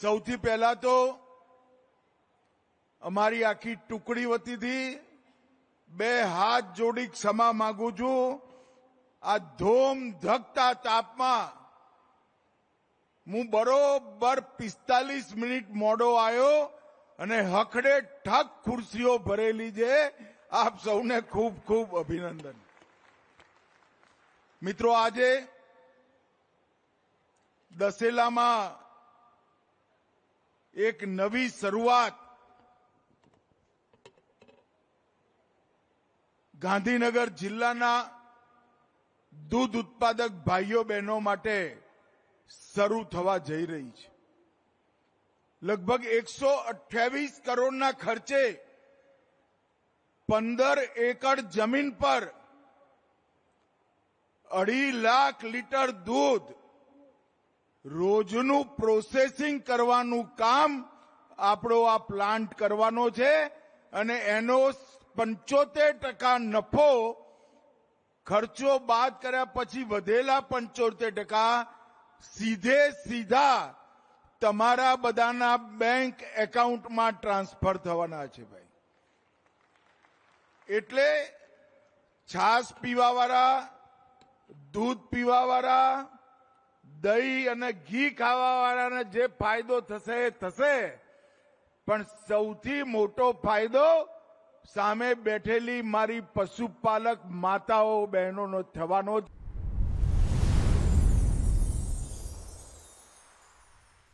સૌથી પહેલા તો અમારી આખી ટુકડી વતીથી બે હાથ જોડી ક્ષમા માંગુ છું. આ ધોમ ધકતા તાપમાં હું બરોબર 45 મિનિટ મોડો આવ્યો અને હખડે ઠક ખુરશીઓ ભરેલી છે. આપ સૌને ખૂબ ખૂબ અભિનંદન. મિત્રો, આજે દશેલામાં એક નવી શરૂઆત ગાંધીનગર જિલ્લાના દૂધ ઉત્પાદક ભાઈઓ બહેનો માટે શરૂ થવા જઈ રહી છે. લગભગ 128 કરોડના ખર્ચે 15 એકર જમીન પર 2.5 લાખ લીટર દૂધ રોજનું પ્રોસેસિંગ કરવાનું કામ આપણો આ પ્લાન્ટ કરવાનો છે અને એનો 75% નફો ખર્ચો બાદ કર્યા પછી વધેલા 75% સીધા તમારા બધાના બેંક એકાઉન્ટમાં ટ્રાન્સફર થવાના છે ભાઈ. એટલે છાશ પીવાવાળા, દૂધ પીવાવાળા, દહીં અને ઘી ખાવાવાળાને જે ફાયદો થશે એ થશે, પણ સૌથી મોટો ફાયદો સામે બેઠેલી મારી પશુપાલક માતાઓ બહેનોનો થવાનો.